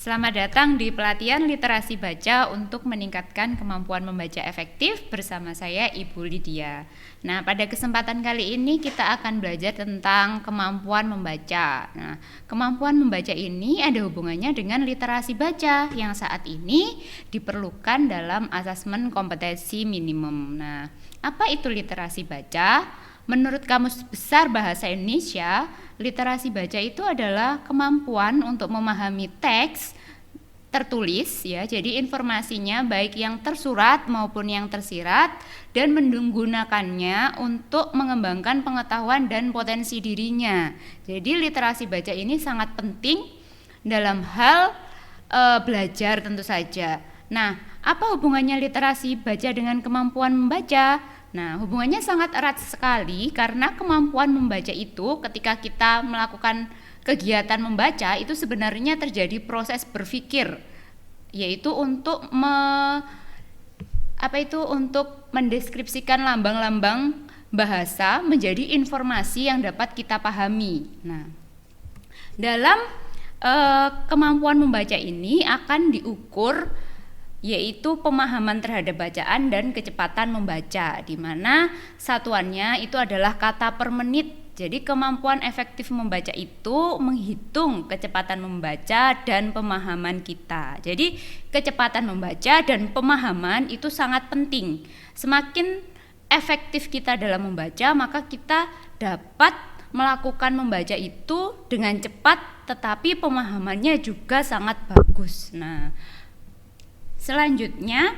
Selamat datang di pelatihan literasi baca untuk meningkatkan kemampuan membaca efektif bersama saya Ibu Lydia. Nah, pada kesempatan kali ini kita akan belajar tentang kemampuan membaca. Nah, kemampuan membaca ini ada hubungannya dengan literasi baca yang saat ini diperlukan dalam asesmen kompetensi minimum. Nah, apa itu literasi baca? Menurut Kamus Besar Bahasa Indonesia, literasi baca itu adalah kemampuan untuk memahami teks tertulis ya. Jadi informasinya baik yang tersurat maupun yang tersirat dan menggunakannya untuk mengembangkan pengetahuan dan potensi dirinya. Jadi literasi baca ini sangat penting dalam hal belajar tentu saja. Nah, apa hubungannya literasi baca dengan kemampuan membaca? Nah, hubungannya sangat erat sekali karena kemampuan membaca itu ketika kita melakukan kegiatan membaca itu sebenarnya terjadi proses berpikir, yaitu untuk untuk mendeskripsikan lambang-lambang bahasa menjadi informasi yang dapat kita pahami. Nah, dalam kemampuan membaca ini akan diukur yaitu pemahaman terhadap bacaan dan kecepatan membaca, di mana satuannya itu adalah kata per menit. Jadi kemampuan efektif membaca itu menghitung kecepatan membaca dan pemahaman kita. Jadi kecepatan membaca dan pemahaman itu sangat penting. Semakin efektif kita dalam membaca, maka kita dapat melakukan membaca itu dengan cepat, tetapi pemahamannya juga sangat bagus. Nah, selanjutnya,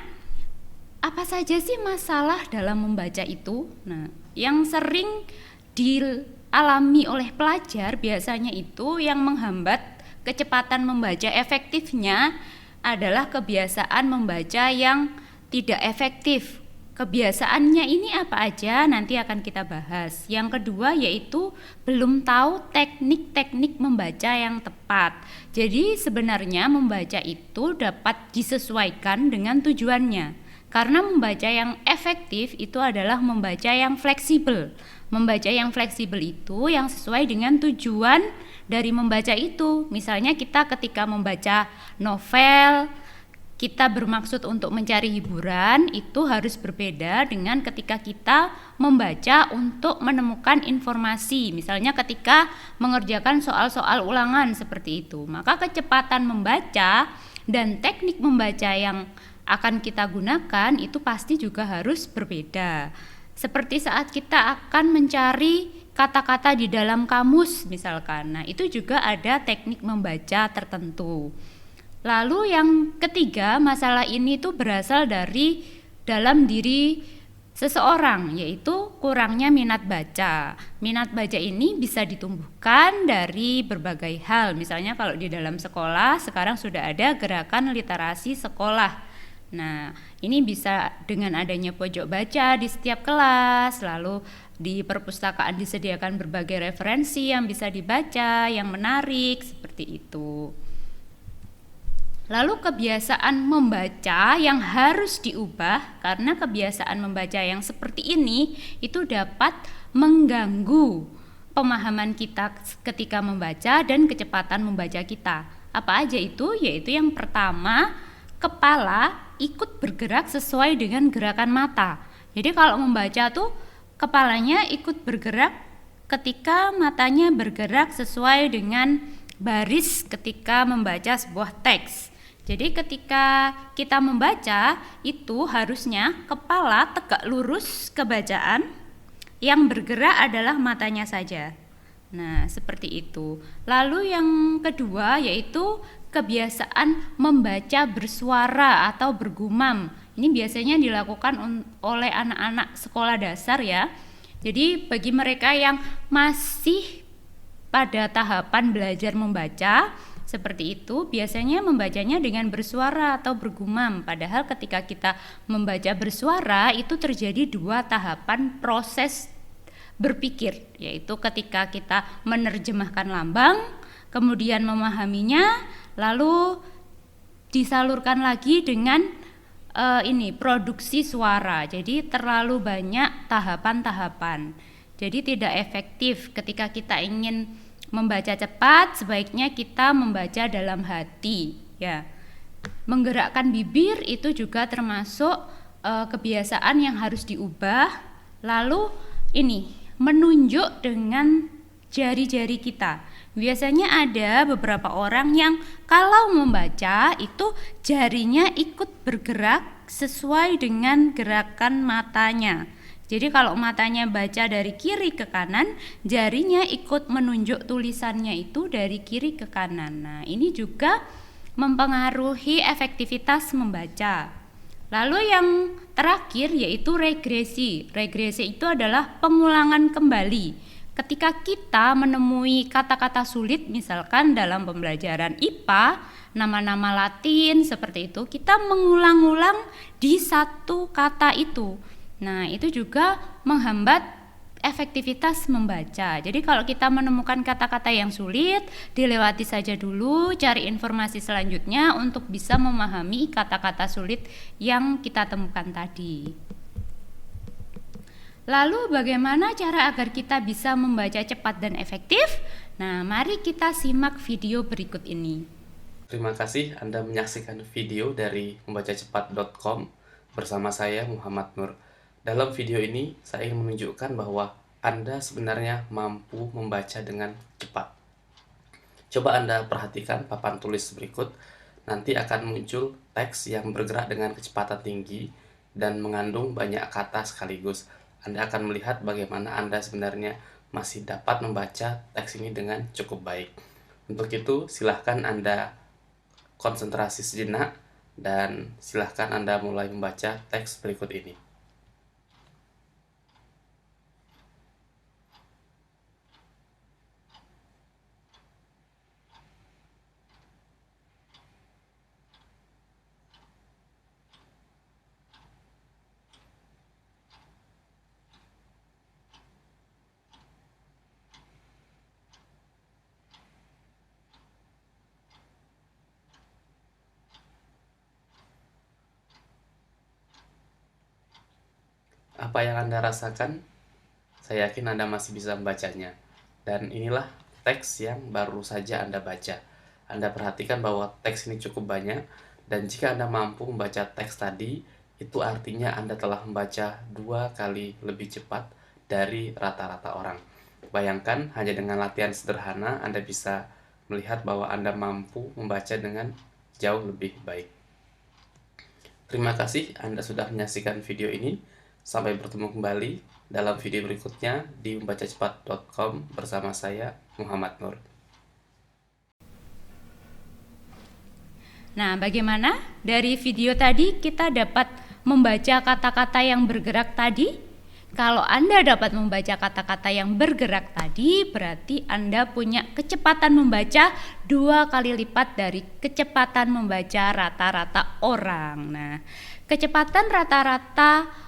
apa saja sih masalah dalam membaca itu? Nah, yang sering dialami oleh pelajar biasanya itu yang menghambat kecepatan membaca efektifnya adalah kebiasaan membaca yang tidak efektif. Kebiasaannya ini apa aja nanti akan kita bahas. Yang kedua yaitu belum tahu teknik-teknik membaca yang tepat. Jadi sebenarnya membaca itu dapat disesuaikan dengan tujuannya. Karena membaca yang efektif itu adalah membaca yang fleksibel. Membaca yang fleksibel itu yang sesuai dengan tujuan dari membaca itu. Misalnya kita ketika membaca novel, kita bermaksud untuk mencari hiburan, itu harus berbeda dengan ketika kita membaca untuk menemukan informasi. Misalnya ketika mengerjakan soal-soal ulangan seperti itu. Maka kecepatan membaca dan teknik membaca yang akan kita gunakan itu pasti juga harus berbeda. Seperti saat kita akan mencari kata-kata di dalam kamus misalkan. Nah, itu juga ada teknik membaca tertentu. Lalu yang ketiga, masalah ini tuh berasal dari dalam diri seseorang, yaitu kurangnya minat baca. Minat baca ini bisa ditumbuhkan dari berbagai hal. Misalnya kalau di dalam sekolah sekarang sudah ada gerakan literasi sekolah. Nah, ini bisa dengan adanya pojok baca di setiap kelas, lalu di perpustakaan disediakan berbagai referensi yang bisa dibaca, yang menarik seperti itu. Lalu kebiasaan membaca yang harus diubah karena kebiasaan membaca yang seperti ini itu dapat mengganggu pemahaman kita ketika membaca dan kecepatan membaca kita. Apa aja itu? Yaitu yang pertama, kepala ikut bergerak sesuai dengan gerakan mata. Jadi kalau membaca tuh kepalanya ikut bergerak ketika matanya bergerak sesuai dengan baris ketika membaca sebuah teks. Jadi ketika kita membaca itu harusnya kepala tegak lurus ke bacaan, yang bergerak adalah matanya saja. Nah, seperti itu. Lalu yang kedua yaitu kebiasaan membaca bersuara atau bergumam. Ini biasanya dilakukan oleh anak-anak sekolah dasar ya. Jadi bagi mereka yang masih pada tahapan belajar membaca seperti itu, biasanya membacanya dengan bersuara atau bergumam. Padahal ketika kita membaca bersuara itu terjadi dua tahapan proses berpikir, yaitu ketika kita menerjemahkan lambang, kemudian memahaminya, lalu disalurkan lagi dengan produksi suara. Jadi terlalu banyak tahapan-tahapan. Jadi tidak efektif ketika kita ingin membaca cepat, sebaiknya kita membaca dalam hati. ya. Menggerakkan bibir itu juga termasuk kebiasaan yang harus diubah. Lalu ini menunjuk dengan jari-jari kita. Biasanya ada beberapa orang yang kalau membaca itu jarinya ikut bergerak sesuai dengan gerakan matanya. Jadi kalau matanya baca dari kiri ke kanan, jarinya ikut menunjuk tulisannya itu dari kiri ke kanan. Nah, ini juga mempengaruhi efektivitas membaca. Lalu yang terakhir yaitu regresi. Regresi itu adalah pengulangan kembali. Ketika kita menemui kata-kata sulit, misalkan dalam pembelajaran IPA, nama-nama Latin seperti itu, kita mengulang-ulang di satu kata itu. Nah, itu juga menghambat efektivitas membaca. Jadi kalau kita menemukan kata-kata yang sulit, dilewati saja dulu, cari informasi selanjutnya untuk bisa memahami kata-kata sulit yang kita temukan tadi. Lalu bagaimana cara agar kita bisa membaca cepat dan efektif? Nah, mari kita simak video berikut ini. Terima kasih Anda menyaksikan video dari membacacepat.com bersama saya Muhammad Nur. Dalam video ini, saya ingin menunjukkan bahwa Anda sebenarnya mampu membaca dengan cepat. Coba Anda perhatikan papan tulis berikut. Nanti akan muncul teks yang bergerak dengan kecepatan tinggi dan mengandung banyak kata sekaligus. Anda akan melihat bagaimana Anda sebenarnya masih dapat membaca teks ini dengan cukup baik. Untuk itu, silahkan Anda konsentrasi sejenak dan silahkan Anda mulai membaca teks berikut ini. Apa yang Anda rasakan? Saya yakin Anda masih bisa membacanya. Dan inilah teks yang baru saja Anda baca. Anda perhatikan bahwa teks ini cukup banyak, dan jika Anda mampu membaca teks tadi, itu artinya Anda telah membaca 2 kali lebih cepat dari rata-rata orang. Bayangkan, hanya dengan latihan sederhana, Anda bisa melihat bahwa Anda mampu membaca dengan jauh lebih baik. Terima kasih Anda sudah menyaksikan video ini. Sampai bertemu kembali dalam video berikutnya di membacacepat.com bersama saya, Muhammad Nur. Nah, bagaimana? Dari video tadi kita dapat membaca kata-kata yang bergerak tadi. Kalau Anda dapat membaca kata-kata yang bergerak tadi, berarti Anda punya kecepatan membaca 2 kali lipat dari kecepatan membaca rata-rata orang. Nah, kecepatan rata-rata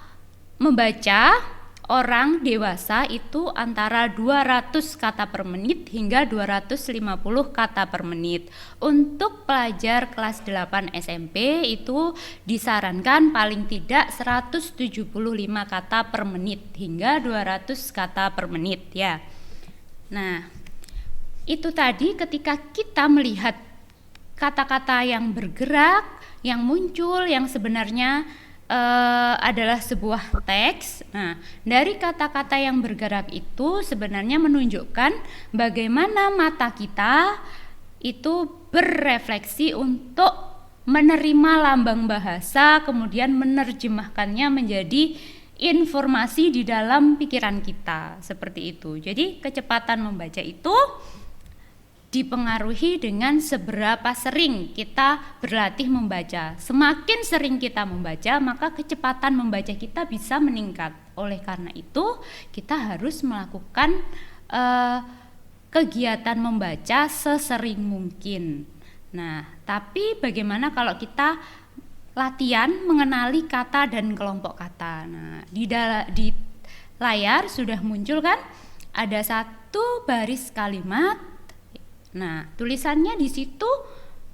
membaca orang dewasa itu antara 200 kata per menit hingga 250 kata per menit. Untuk pelajar kelas 8 SMP itu disarankan paling tidak 175 kata per menit hingga 200 kata per menit ya. Nah, itu tadi ketika kita melihat kata-kata yang bergerak, yang muncul, yang sebenarnya adalah sebuah teks. Nah, dari kata-kata yang bergerak itu sebenarnya menunjukkan bagaimana mata kita itu berefleksi untuk menerima lambang bahasa, kemudian menerjemahkannya menjadi informasi di dalam pikiran kita, seperti itu. Jadi kecepatan membaca itu dipengaruhi dengan seberapa sering kita berlatih membaca. Semakin sering kita membaca, maka kecepatan membaca kita bisa meningkat. Oleh karena itu, kita harus melakukan kegiatan membaca sesering mungkin. Nah, tapi bagaimana kalau kita latihan mengenali kata dan kelompok kata? Nah, di layar sudah muncul kan? Ada satu baris kalimat. Nah, tulisannya di situ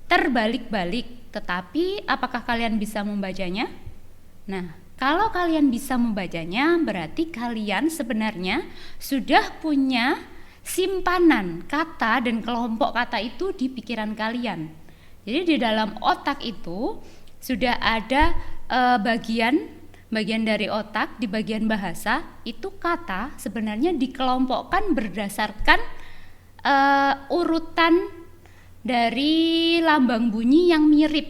terbalik-balik, tetapi apakah kalian bisa membacanya? Nah, kalau kalian bisa membacanya, berarti kalian sebenarnya sudah punya simpanan kata dan kelompok kata itu di pikiran kalian. Jadi di dalam otak itu sudah ada bagian dari otak di bagian bahasa itu kata sebenarnya dikelompokkan berdasarkan urutan dari lambang bunyi yang mirip.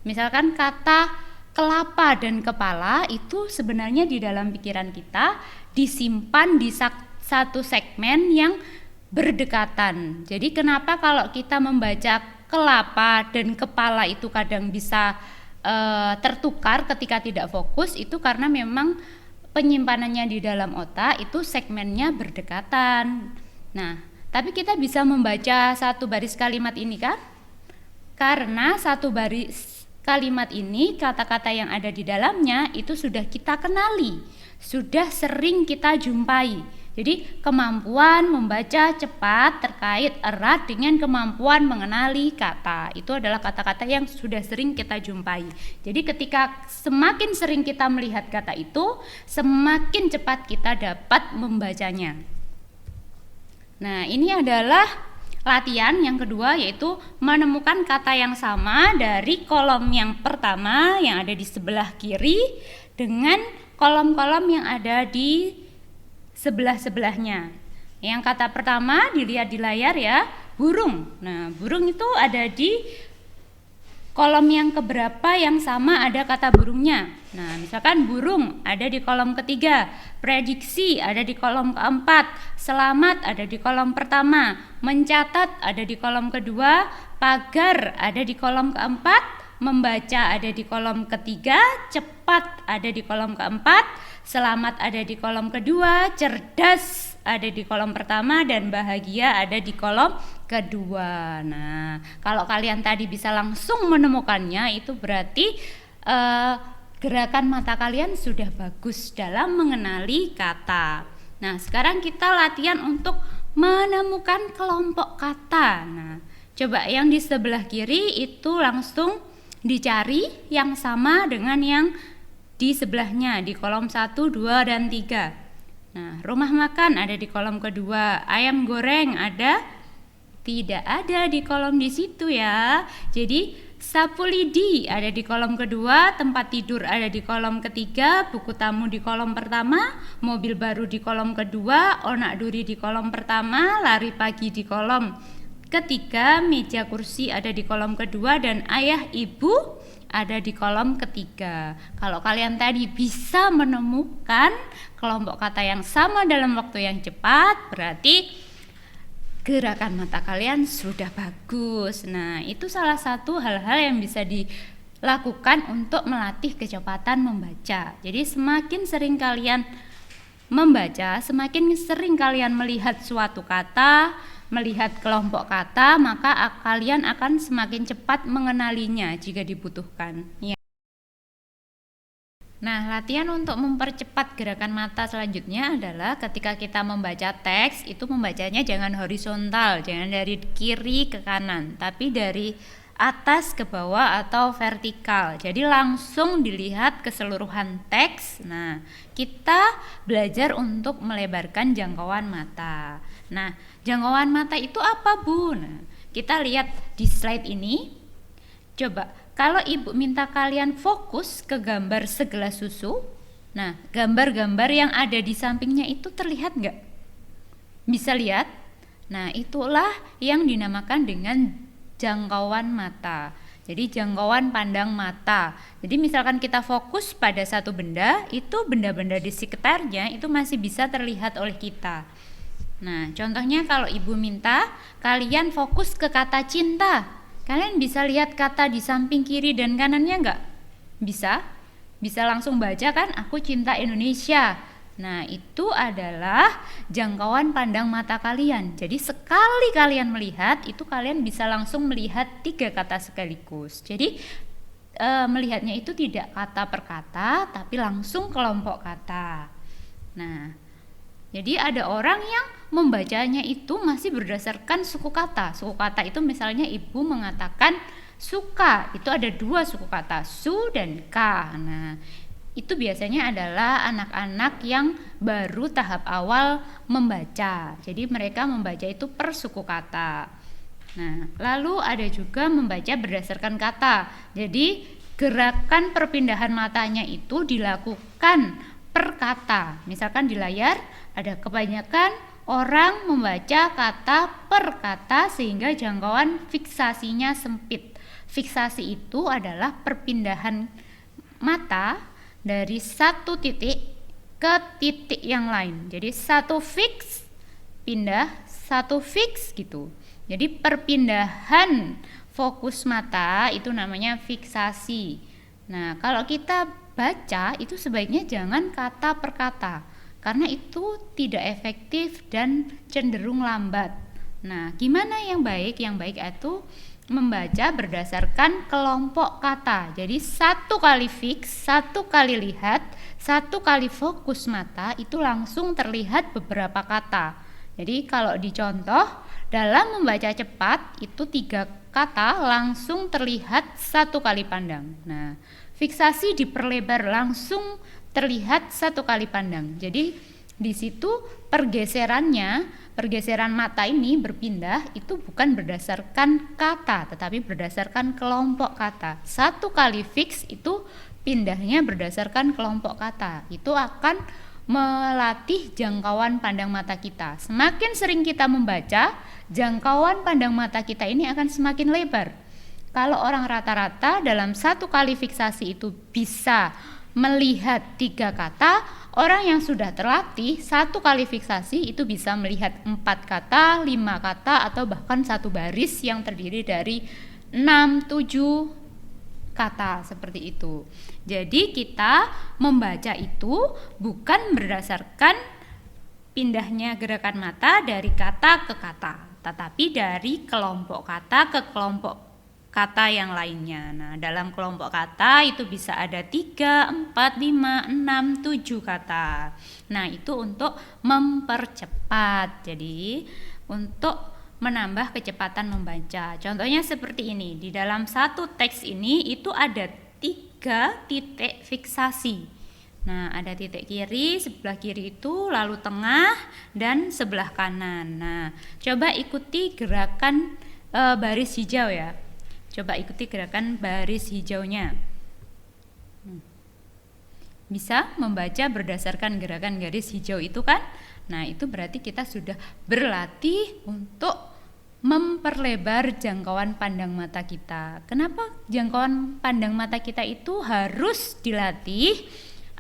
Misalkan kata kelapa dan kepala itu sebenarnya di dalam pikiran kita disimpan di satu segmen yang berdekatan. Jadi kenapa kalau kita membaca kelapa dan kepala itu kadang bisa tertukar ketika tidak fokus, itu karena memang penyimpanannya di dalam otak itu segmennya berdekatan. Nah, tapi kita bisa membaca satu baris kalimat ini kan? Karena satu baris kalimat ini, kata-kata yang ada di dalamnya itu sudah kita kenali, sudah sering kita jumpai. Jadi kemampuan membaca cepat terkait erat dengan kemampuan mengenali kata. Itu adalah kata-kata yang sudah sering kita jumpai. Jadi ketika semakin sering kita melihat kata itu, semakin cepat kita dapat membacanya. Nah, ini adalah latihan yang kedua, yaitu menemukan kata yang sama dari kolom yang pertama yang ada di sebelah kiri dengan kolom-kolom yang ada di sebelah-sebelahnya. Yang kata pertama dilihat di layar ya, burung. Nah, burung itu ada di kolom yang keberapa yang sama ada kata burungnya. Nah, misalkan burung ada di kolom ketiga, prediksi ada di kolom keempat, selamat ada di kolom pertama, mencatat ada di kolom kedua, pagar ada di kolom keempat, membaca ada di kolom ketiga, cepat ada di kolom keempat, selamat ada di kolom kedua, cerdas ada di kolom pertama, dan bahagia ada di kolom kedua. Nah, kalau kalian tadi bisa langsung menemukannya, itu berarti gerakan mata kalian sudah bagus dalam mengenali kata. Nah, sekarang kita latihan untuk menemukan kelompok kata. Nah, coba yang di sebelah kiri itu langsung dicari yang sama dengan yang di sebelahnya di kolom 1, 2, dan 3. Nah, rumah makan ada di kolom kedua, ayam goreng ada? Tidak ada di kolom di situ ya. Jadi sapu lidi ada di kolom kedua, tempat tidur ada di kolom ketiga, buku tamu di kolom pertama, mobil baru di kolom kedua, onak duri di kolom pertama, lari pagi di kolom ketiga, meja kursi ada di kolom kedua, dan ayah ibu ada di kolom ketiga. Kalau kalian tadi bisa menemukan kelompok kata yang sama dalam waktu yang cepat, berarti gerakan mata kalian sudah bagus. Nah, itu salah satu hal-hal yang bisa dilakukan untuk melatih kecepatan membaca. Jadi semakin sering kalian membaca, semakin sering kalian melihat suatu kata, melihat kelompok kata, maka kalian akan semakin cepat mengenalinya jika dibutuhkan. Ya. Nah, latihan untuk mempercepat gerakan mata selanjutnya adalah ketika kita membaca teks, itu membacanya jangan horizontal, jangan dari kiri ke kanan, tapi dari atas ke bawah atau vertikal. Jadi langsung dilihat keseluruhan teks. Nah, kita belajar untuk melebarkan jangkauan mata. Nah, jangkauan mata itu apa, Bu? Nah, kita lihat di slide ini. Coba, kalau ibu minta kalian fokus ke gambar segelas susu, nah, gambar-gambar yang ada di sampingnya itu terlihat nggak? Bisa lihat? Nah, itulah yang dinamakan dengan jangkauan mata. Jadi jangkauan pandang mata. Jadi misalkan kita fokus pada satu benda, itu benda-benda di sekitarnya itu masih bisa terlihat oleh kita. Nah, contohnya kalau ibu minta kalian fokus ke kata cinta, kalian bisa lihat kata di samping kiri dan kanannya enggak? Bisa? Bisa langsung baca kan, aku cinta Indonesia. Nah, itu adalah jangkauan pandang mata kalian. Jadi sekali kalian melihat, itu kalian bisa langsung melihat 3 kata sekaligus. Jadi melihatnya itu tidak kata per kata, tapi langsung kelompok kata. Nah, jadi ada orang yang membacanya itu masih berdasarkan suku kata. Suku kata itu misalnya ibu mengatakan suka, itu ada 2 suku kata, su dan ka. Nah, itu biasanya adalah anak-anak yang baru tahap awal membaca. Jadi mereka membaca itu per suku kata. Nah, lalu ada juga membaca berdasarkan kata. Jadi, gerakan perpindahan matanya itu dilakukan per kata. Misalkan di layar ada kebanyakan orang membaca kata per kata sehingga jangkauan fiksasinya sempit. Fiksasi itu adalah perpindahan mata dari satu titik ke titik yang lain. Jadi satu fix pindah, satu fix gitu. Jadi perpindahan fokus mata itu namanya fiksasi. Nah, kalau kita baca itu sebaiknya jangan kata per kata karena itu tidak efektif dan cenderung lambat. Nah, gimana yang baik? Yang baik itu membaca berdasarkan kelompok kata. Jadi satu kali fix, satu kali lihat, satu kali fokus mata itu langsung terlihat beberapa kata. Jadi kalau dicontoh dalam membaca cepat itu 3 kata langsung terlihat satu kali pandang. Nah, fiksasi diperlebar langsung terlihat satu kali pandang. Jadi di situ pergeseran mata ini berpindah itu bukan berdasarkan kata tetapi berdasarkan kelompok kata. Satu kali fix itu pindahnya berdasarkan kelompok kata. Itu akan melatih jangkauan pandang mata kita. Semakin sering kita membaca, jangkauan pandang mata kita ini akan semakin lebar. Kalau orang rata-rata dalam satu kali fiksasi itu bisa melihat 3 kata, orang yang sudah terlatih satu kali fiksasi itu bisa melihat 4 kata, 5 kata, atau bahkan satu baris yang terdiri dari 6, 7 kata seperti itu. Jadi kita membaca itu bukan berdasarkan pindahnya gerakan mata dari kata ke kata, tetapi dari kelompok kata ke kelompok kata yang lainnya. Nah, dalam kelompok kata itu bisa ada 3, 4, 5, 6, 7 kata. Nah, itu untuk mempercepat. Jadi, untuk menambah kecepatan membaca. Contohnya seperti ini. Di dalam satu teks ini itu ada 3 titik fiksasi. Nah, ada titik kiri, sebelah kiri itu, lalu tengah, dan sebelah kanan. Nah, coba ikuti gerakan baris hijau ya. Coba ikuti gerakan baris hijaunya. Bisa membaca berdasarkan gerakan garis hijau itu kan? Nah, itu berarti kita sudah berlatih untuk memperlebar jangkauan pandang mata kita. Kenapa jangkauan pandang mata kita itu harus dilatih?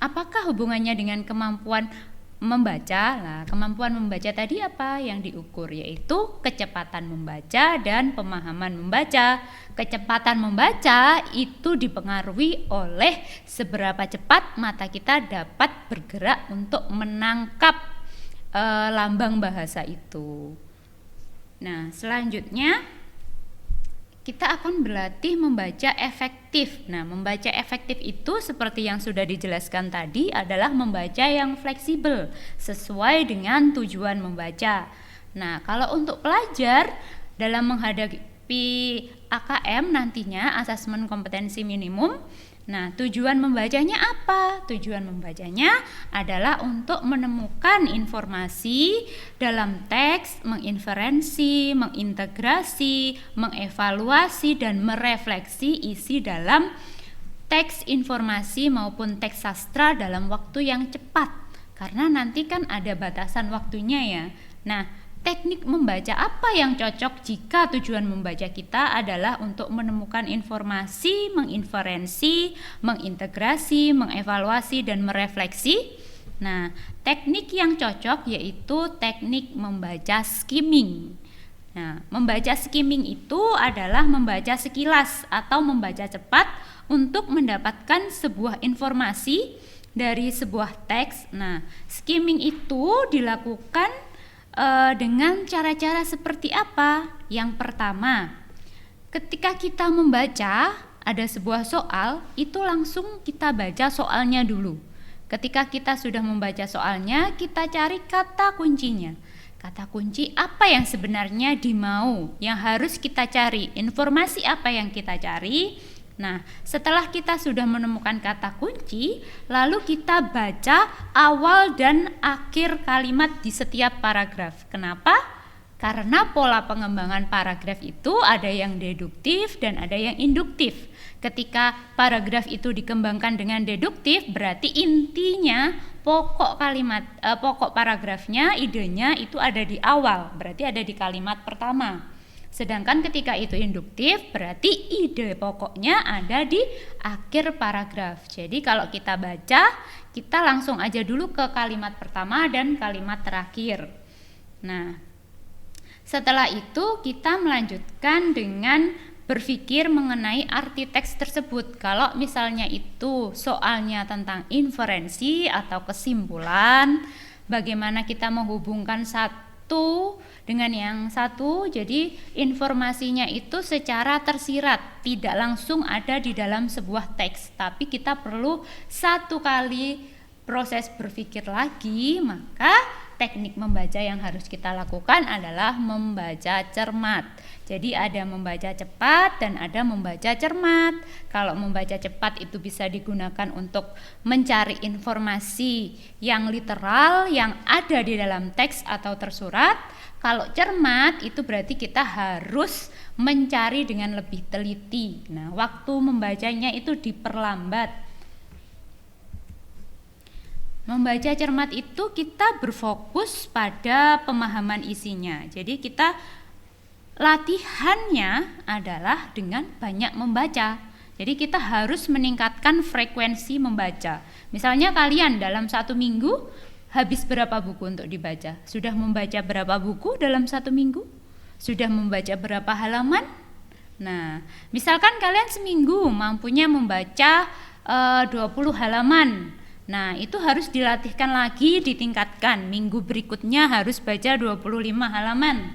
Apakah hubungannya dengan kemampuan membaca? Nah, kemampuan membaca tadi apa yang diukur? Yaitu kecepatan membaca dan pemahaman membaca. Kecepatan membaca itu dipengaruhi oleh seberapa cepat mata kita dapat bergerak untuk menangkap lambang bahasa itu. Nah, selanjutnya kita akan berlatih membaca efektif. Nah, membaca efektif itu seperti yang sudah dijelaskan tadi adalah membaca yang fleksibel sesuai dengan tujuan membaca. Nah, kalau untuk pelajar dalam menghadapi AKM nantinya, asesmen kompetensi minimum, nah, tujuan membacanya apa? Tujuan membacanya adalah untuk menemukan informasi dalam teks, menginferensi, mengintegrasi, mengevaluasi, dan merefleksi isi dalam teks informasi maupun teks sastra dalam waktu yang cepat. Karena nanti kan ada batasan waktunya ya. Nah, teknik membaca apa yang cocok jika tujuan membaca kita adalah untuk menemukan informasi, menginferensi, mengintegrasi, mengevaluasi, dan merefleksi? Nah, teknik yang cocok yaitu teknik membaca skimming. Nah, membaca skimming itu adalah membaca sekilas atau membaca cepat untuk mendapatkan sebuah informasi dari sebuah teks. Nah, skimming itu dilakukan dengan cara-cara seperti apa? Yang pertama, ketika kita membaca ada sebuah soal, itu langsung kita baca soalnya dulu. Ketika kita sudah membaca soalnya, kita cari kata kuncinya. Kata kunci apa yang sebenarnya dimau, yang harus kita cari, informasi apa yang kita cari. Nah, setelah kita sudah menemukan kata kunci, lalu kita baca awal dan akhir kalimat di setiap paragraf. Kenapa? Karena pola pengembangan paragraf itu ada yang deduktif dan ada yang induktif. Ketika paragraf itu dikembangkan dengan deduktif, berarti intinya pokok paragrafnya, idenya itu ada di awal, berarti ada di kalimat pertama. Sedangkan ketika itu induktif, berarti ide pokoknya ada di akhir paragraf. Jadi kalau kita baca, kita langsung aja dulu ke kalimat pertama dan kalimat terakhir. Nah, setelah itu kita melanjutkan dengan berpikir mengenai arti teks tersebut. Kalau misalnya itu soalnya tentang inferensi atau kesimpulan, bagaimana kita menghubungkan satu dengan yang satu, jadi informasinya itu secara tersirat, tidak langsung ada di dalam sebuah teks, tapi kita perlu satu kali proses berpikir lagi. Maka teknik membaca yang harus kita lakukan adalah membaca cermat. Jadi ada membaca cepat dan ada membaca cermat. Kalau membaca cepat itu bisa digunakan untuk mencari informasi yang literal yang ada di dalam teks atau tersurat. Kalau cermat itu berarti kita harus mencari dengan lebih teliti. Nah, waktu membacanya itu diperlambat. Membaca cermat itu kita berfokus pada pemahaman isinya. Jadi kita latihannya adalah dengan banyak membaca. Jadi kita harus meningkatkan frekuensi membaca. Misalnya kalian dalam 1 minggu habis berapa buku untuk dibaca? Sudah membaca berapa buku dalam 1 minggu? Sudah membaca berapa halaman? Nah, misalkan kalian seminggu mampunya membaca 20 halaman. Nah, itu harus dilatihkan lagi, ditingkatkan. Minggu berikutnya harus baca 25 halaman.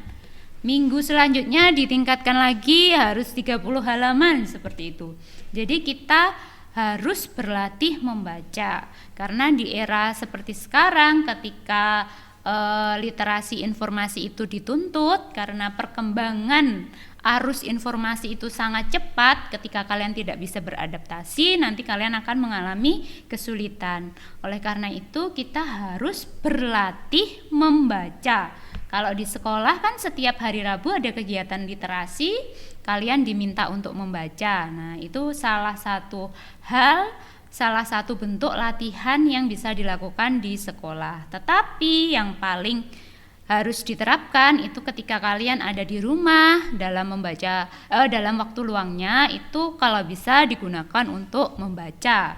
Minggu selanjutnya ditingkatkan lagi, harus 30 halaman, seperti itu. Jadi kita harus berlatih membaca. Karena di era seperti sekarang, ketika literasi informasi itu dituntut, karena perkembangan arus informasi itu sangat cepat, ketika kalian tidak bisa beradaptasi, nanti kalian akan mengalami kesulitan. Oleh karena itu kita harus berlatih membaca. Kalau di sekolah kan setiap hari Rabu ada kegiatan literasi, kalian diminta untuk membaca. Nah, itu salah satu bentuk latihan yang bisa dilakukan di sekolah. Tetapi yang paling harus diterapkan itu ketika kalian ada di rumah dalam membaca, dalam waktu luangnya itu kalau bisa digunakan untuk membaca.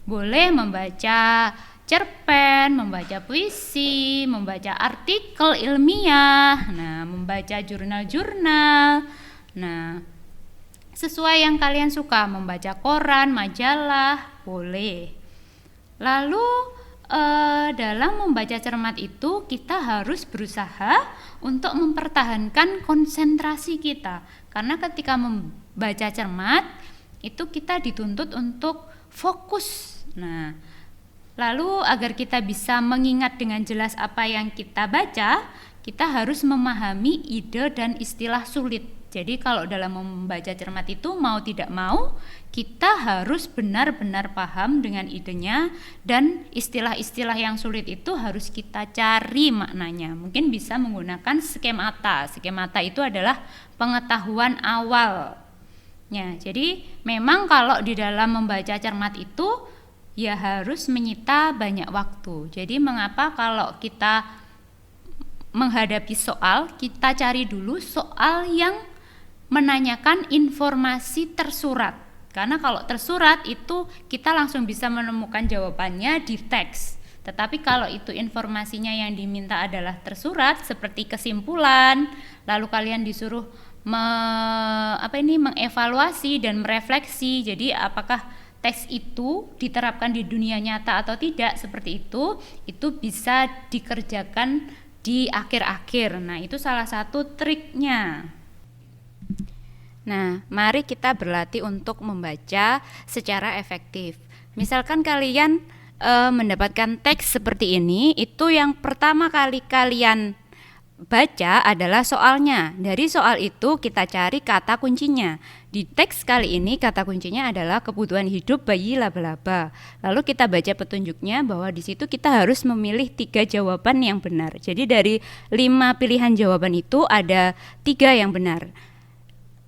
Boleh membaca cerpen, membaca puisi, membaca artikel ilmiah, nah membaca jurnal-jurnal. Nah, sesuai yang kalian suka, membaca koran, majalah, boleh. Lalu dalam membaca cermat itu kita harus berusaha untuk mempertahankan konsentrasi kita. Karena ketika membaca cermat itu kita dituntut untuk fokus. Nah, lalu agar kita bisa mengingat dengan jelas apa yang kita baca, kita harus memahami ide dan istilah sulit. Jadi kalau dalam membaca cermat itu mau tidak mau kita harus benar-benar paham dengan idenya, dan istilah-istilah yang sulit itu harus kita cari maknanya. Mungkin bisa menggunakan skemata. Skemata itu adalah pengetahuan awalnya. Jadi memang kalau di dalam membaca cermat itu ya harus menyita banyak waktu. Jadi mengapa kalau kita menghadapi soal, kita cari dulu soal yang menanyakan informasi tersurat. Karena kalau tersurat itu kita langsung bisa menemukan jawabannya di teks. Tetapi kalau itu informasinya yang diminta adalah tersurat seperti kesimpulan, lalu kalian disuruh mengevaluasi dan merefleksi. Jadi apakah teks itu diterapkan di dunia nyata atau tidak, seperti itu bisa dikerjakan di akhir-akhir. Nah, itu salah satu triknya. Nah, mari kita berlatih untuk membaca secara efektif. Misalkan kalian mendapatkan teks seperti ini, itu yang pertama kali kalian baca adalah soalnya. Dari soal itu kita cari kata kuncinya. Di teks kali ini kata kuncinya adalah kebutuhan hidup bayi laba-laba. Lalu kita baca petunjuknya bahwa di situ kita harus memilih 3 jawaban yang benar. Jadi dari 5 pilihan jawaban itu ada 3 yang benar.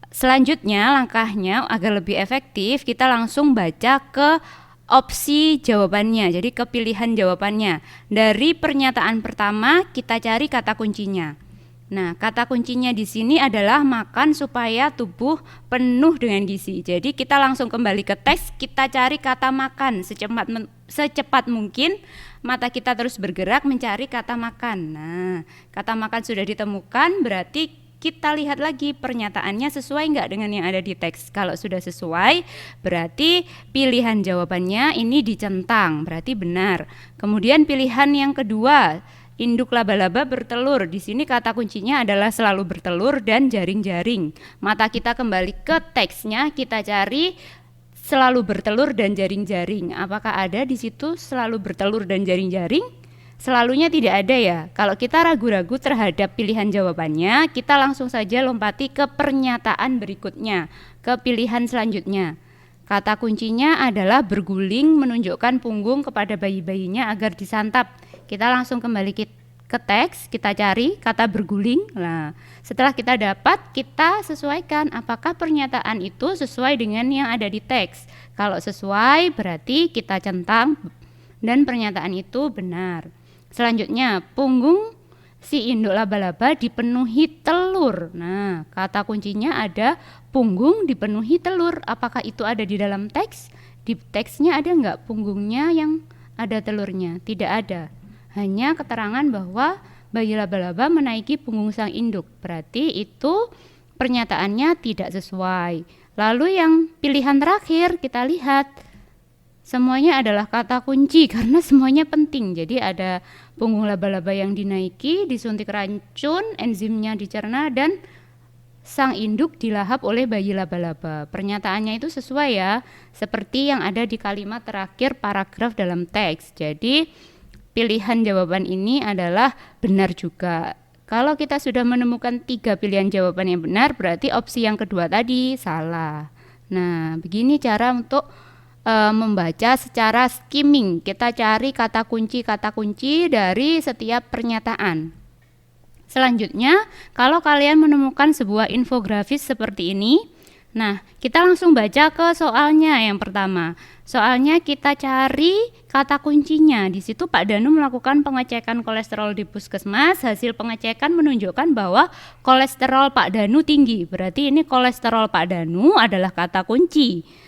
Selanjutnya langkahnya agar lebih efektif, kita langsung baca ke opsi jawabannya, jadi ke pilihan jawabannya. Dari pernyataan pertama kita cari kata kuncinya. Nah, kata kuncinya di sini adalah makan supaya tubuh penuh dengan gizi. Jadi kita langsung kembali ke teks, kita cari kata makan secepat mungkin. Mata kita terus bergerak mencari kata makan. Nah, kata makan sudah ditemukan, berarti kita lihat lagi pernyataannya sesuai nggak dengan yang ada di teks. Kalau sudah sesuai, berarti pilihan jawabannya ini dicentang, berarti benar. Kemudian pilihan yang kedua, induk laba-laba bertelur. Di sini kata kuncinya adalah selalu bertelur dan jaring-jaring. Mata kita kembali ke teksnya, kita cari selalu bertelur dan jaring-jaring. Apakah ada di situ selalu bertelur dan jaring-jaring? Selalunya tidak ada ya. Kalau kita ragu-ragu terhadap pilihan jawabannya, kita langsung saja lompati ke pernyataan berikutnya, ke pilihan selanjutnya. Kata kuncinya adalah berguling menunjukkan punggung kepada bayi-bayinya agar disantap. Kita langsung kembali ke teks, kita cari kata berguling. Nah, setelah kita dapat, kita sesuaikan apakah pernyataan itu sesuai dengan yang ada di teks. Kalau sesuai, berarti kita centang dan pernyataan itu benar. Selanjutnya, punggung si induk laba-laba dipenuhi telur. Nah, kata kuncinya ada punggung dipenuhi telur. Apakah itu ada di dalam teks? Di teksnya ada nggak punggungnya yang ada telurnya? Tidak ada. Hanya keterangan bahwa bayi laba-laba menaiki punggung sang induk. Berarti itu pernyataannya tidak sesuai. Lalu yang pilihan terakhir kita lihat. Semuanya adalah kata kunci karena semuanya penting. Jadi ada punggung laba-laba yang dinaiki, disuntik racun, enzimnya dicerna, dan sang induk dilahap oleh bayi laba-laba. Pernyataannya itu sesuai ya, seperti yang ada di kalimat terakhir paragraf dalam teks. Jadi pilihan jawaban ini adalah benar juga. Kalau kita sudah menemukan 3 pilihan jawaban yang benar, berarti opsi yang kedua tadi salah. Nah, begini cara untuk membaca secara skimming. Kita cari kata kunci dari setiap pernyataan. Selanjutnya, kalau kalian menemukan sebuah infografis seperti ini, nah, kita langsung baca ke soalnya yang pertama. Soalnya kita cari kata kuncinya. Di situ Pak Danu melakukan pengecekan kolesterol di puskesmas. Hasil pengecekan menunjukkan bahwa kolesterol Pak Danu tinggi. Berarti ini kolesterol Pak Danu adalah kata kunci.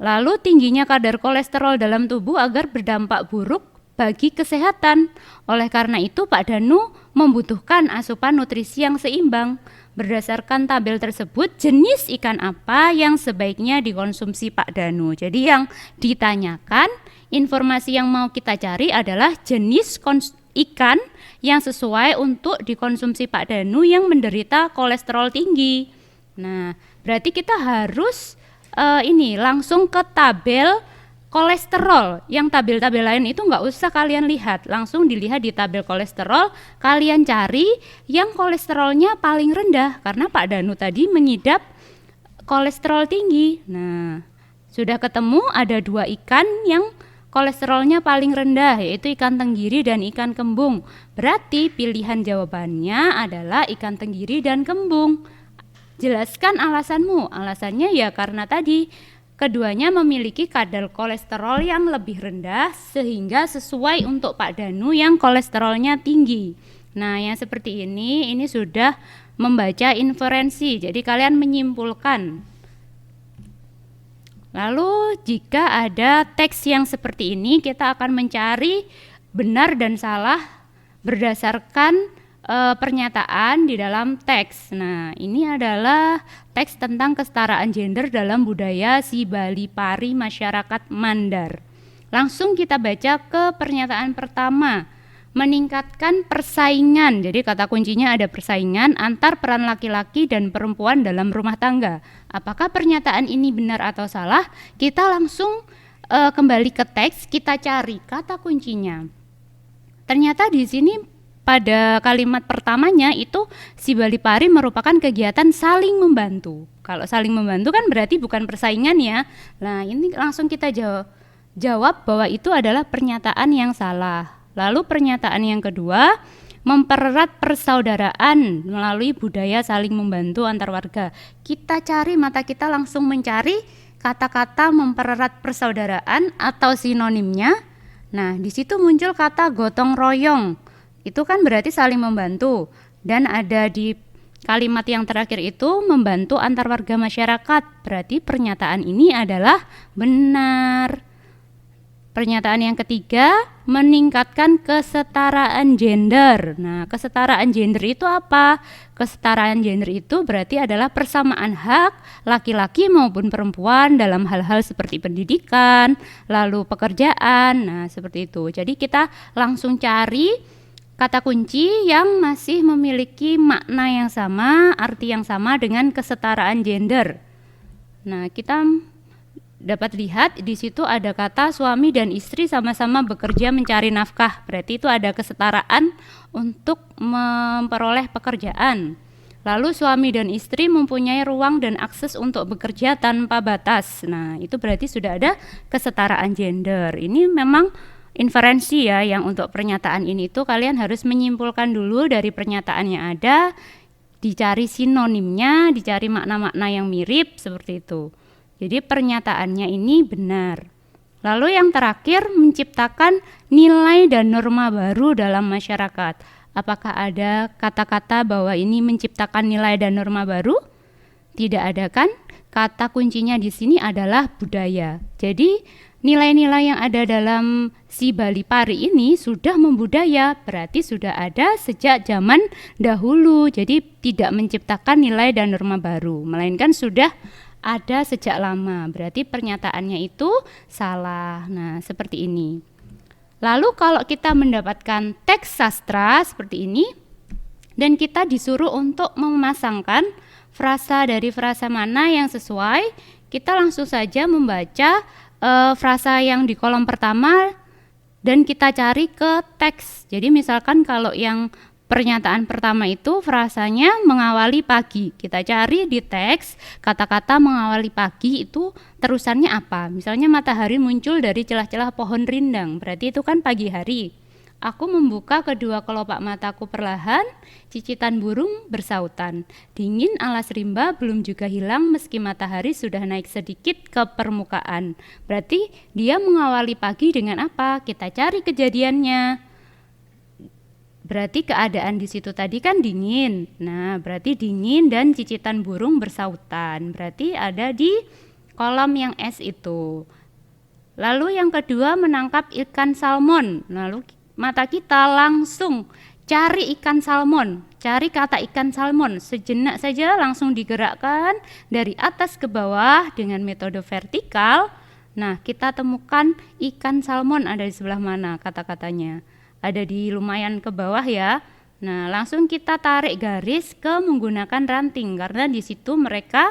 Lalu tingginya kadar kolesterol dalam tubuh agar berdampak buruk bagi kesehatan. Oleh karena itu Pak Danu membutuhkan asupan nutrisi yang seimbang. Berdasarkan tabel tersebut, jenis ikan apa yang sebaiknya dikonsumsi Pak Danu? Jadi yang ditanyakan, informasi yang mau kita cari adalah jenis ikan yang sesuai untuk dikonsumsi Pak Danu yang menderita kolesterol tinggi. Nah, berarti kita harus langsung ke tabel kolesterol. Yang tabel-tabel lain itu nggak usah kalian lihat, langsung dilihat di tabel kolesterol. Kalian cari yang kolesterolnya paling rendah, karena Pak Danu tadi mengidap kolesterol tinggi. Nah, sudah ketemu ada 2 ikan yang kolesterolnya paling rendah, yaitu ikan tenggiri dan ikan kembung. Berarti pilihan jawabannya adalah ikan tenggiri dan kembung. Jelaskan alasanmu. Alasannya ya karena tadi keduanya memiliki kadar kolesterol yang lebih rendah sehingga sesuai untuk Pak Danu yang kolesterolnya tinggi. Nah, yang seperti ini sudah membaca inferensi. Jadi kalian menyimpulkan. Lalu jika ada teks yang seperti ini, kita akan mencari benar dan salah berdasarkan pernyataan di dalam teks. Nah, ini adalah teks tentang kesetaraan gender dalam budaya si Bali Pari masyarakat Mandar. Langsung kita baca ke pernyataan pertama. Meningkatkan persaingan. Jadi kata kuncinya ada persaingan antar peran laki-laki dan perempuan dalam rumah tangga. Apakah pernyataan ini benar atau salah? Kita langsung kembali ke teks, kita cari kata kuncinya. Ternyata di sini pada kalimat pertamanya itu si Bali Pari merupakan kegiatan saling membantu. Kalau saling membantu kan berarti bukan persaingan ya. Nah, ini langsung kita jawab bahwa itu adalah pernyataan yang salah. Lalu pernyataan yang kedua, mempererat persaudaraan melalui budaya saling membantu antar warga. Kita cari, mata kita langsung mencari kata-kata mempererat persaudaraan atau sinonimnya. Nah, di situ muncul kata gotong royong. Itu kan berarti saling membantu. Dan ada di kalimat yang terakhir itu membantu antar warga masyarakat. Berarti pernyataan ini adalah benar. Pernyataan yang ketiga, meningkatkan kesetaraan gender. Nah, kesetaraan gender itu apa? Kesetaraan gender itu berarti adalah persamaan hak laki-laki maupun perempuan dalam hal-hal seperti pendidikan, lalu pekerjaan. Nah, seperti itu. Jadi kita langsung cari kata kunci yang masih memiliki makna yang sama, arti yang sama dengan kesetaraan gender. Nah, kita dapat lihat di situ ada kata suami dan istri sama-sama bekerja mencari nafkah. Berarti itu ada kesetaraan untuk memperoleh pekerjaan. Lalu suami dan istri mempunyai ruang dan akses untuk bekerja tanpa batas. Nah, itu berarti sudah ada kesetaraan gender. Ini memang inferensi ya, yang untuk pernyataan ini tuh kalian harus menyimpulkan dulu dari pernyataan yang ada, dicari sinonimnya, dicari makna-makna yang mirip seperti itu. Jadi pernyataannya ini benar. Lalu yang terakhir, menciptakan nilai dan norma baru dalam masyarakat. Apakah ada kata-kata bahwa ini menciptakan nilai dan norma baru? Tidak ada kan? Kata kuncinya di sini adalah budaya. Jadi nilai-nilai yang ada dalam si Bali Pari ini sudah membudaya, berarti sudah ada sejak zaman dahulu. Jadi tidak menciptakan nilai dan norma baru, melainkan sudah ada sejak lama. Berarti pernyataannya itu salah. Nah, seperti ini. Lalu kalau kita mendapatkan teks sastra seperti ini dan kita disuruh untuk memasangkan frasa dari frasa mana yang sesuai, kita langsung saja membaca frasa yang di kolom pertama dan kita cari ke teks. Jadi misalkan kalau yang pernyataan pertama itu frasanya mengawali pagi. Kita cari di teks kata-kata mengawali pagi itu terusannya apa. Misalnya matahari muncul dari celah-celah pohon rindang. Berarti itu kan pagi hari. Aku membuka kedua kelopak mataku perlahan, cicitan burung bersautan. Dingin alas rimba belum juga hilang meski matahari sudah naik sedikit ke permukaan. Berarti dia mengawali pagi dengan apa? Kita cari kejadiannya. Berarti keadaan di situ tadi kan dingin. Nah, berarti dingin dan cicitan burung bersautan. Berarti ada di kolom yang S itu. Lalu yang kedua, menangkap ikan salmon. Lalu mata kita langsung cari ikan salmon. Cari kata ikan salmon. Sejenak saja langsung digerakkan dari atas ke bawah dengan metode vertikal. Nah, kita temukan ikan salmon ada di sebelah mana kata-katanya. Ada di lumayan ke bawah ya. Nah, langsung kita tarik garis ke menggunakan ranting karena di situ mereka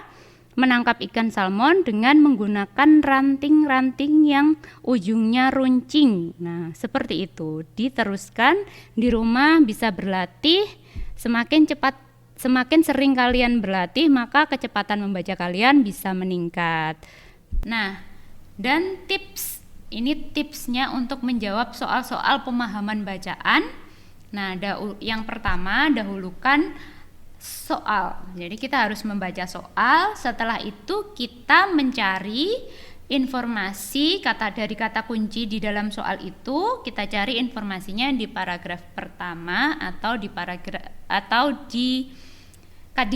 menangkap ikan salmon dengan menggunakan ranting-ranting yang ujungnya runcing. Nah, seperti itu. Diteruskan di rumah bisa berlatih. Semakin cepat, semakin sering kalian berlatih, maka kecepatan membaca kalian bisa meningkat. Nah, dan ini tipsnya untuk menjawab soal-soal pemahaman bacaan. Nah, yang pertama dahulukan soal. Jadi kita harus membaca soal. Setelah itu kita mencari informasi dari kata kunci di dalam soal itu. Kita cari informasinya di paragraf pertama atau di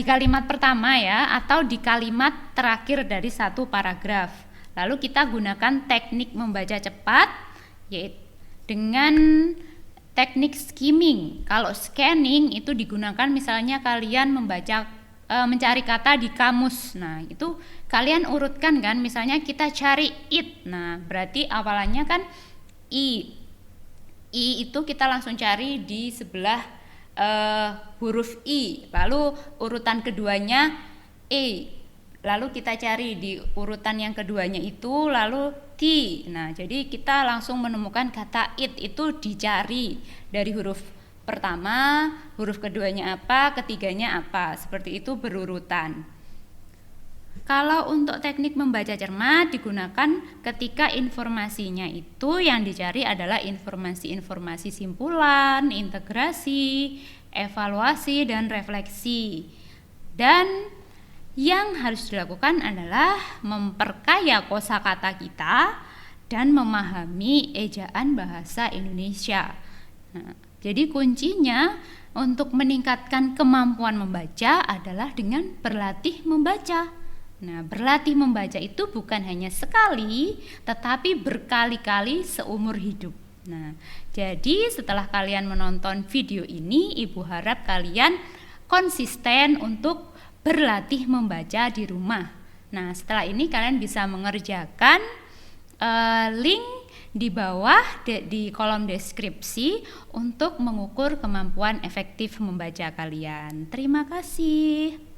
kalimat pertama ya, atau di kalimat terakhir dari satu paragraf. Lalu kita gunakan teknik membaca cepat, yaitu dengan teknik skimming. Kalau scanning itu digunakan misalnya kalian mencari kata di kamus. Nah, itu kalian urutkan kan, misalnya kita cari it. Nah, berarti awalannya kan i. I itu kita langsung cari di sebelah huruf i. Lalu urutan keduanya e. Lalu kita cari di urutan yang keduanya itu lalu T. Nah, jadi kita langsung menemukan kata it itu dicari dari huruf pertama, huruf keduanya apa, ketiganya apa, seperti itu berurutan. Kalau untuk teknik membaca cermat digunakan ketika informasinya itu yang dicari adalah informasi-informasi simpulan, integrasi, evaluasi, dan refleksi. Dan yang harus dilakukan adalah memperkaya kosakata kita dan memahami ejaan bahasa Indonesia. Nah, jadi kuncinya untuk meningkatkan kemampuan membaca adalah dengan berlatih membaca. Nah, berlatih membaca itu bukan hanya sekali, tetapi berkali-kali seumur hidup. Nah, jadi setelah kalian menonton video ini, Ibu harap kalian konsisten untuk berlatih membaca di rumah. Nah, setelah ini kalian bisa mengerjakan link di bawah di kolom deskripsi untuk mengukur kemampuan efektif membaca kalian. Terima kasih.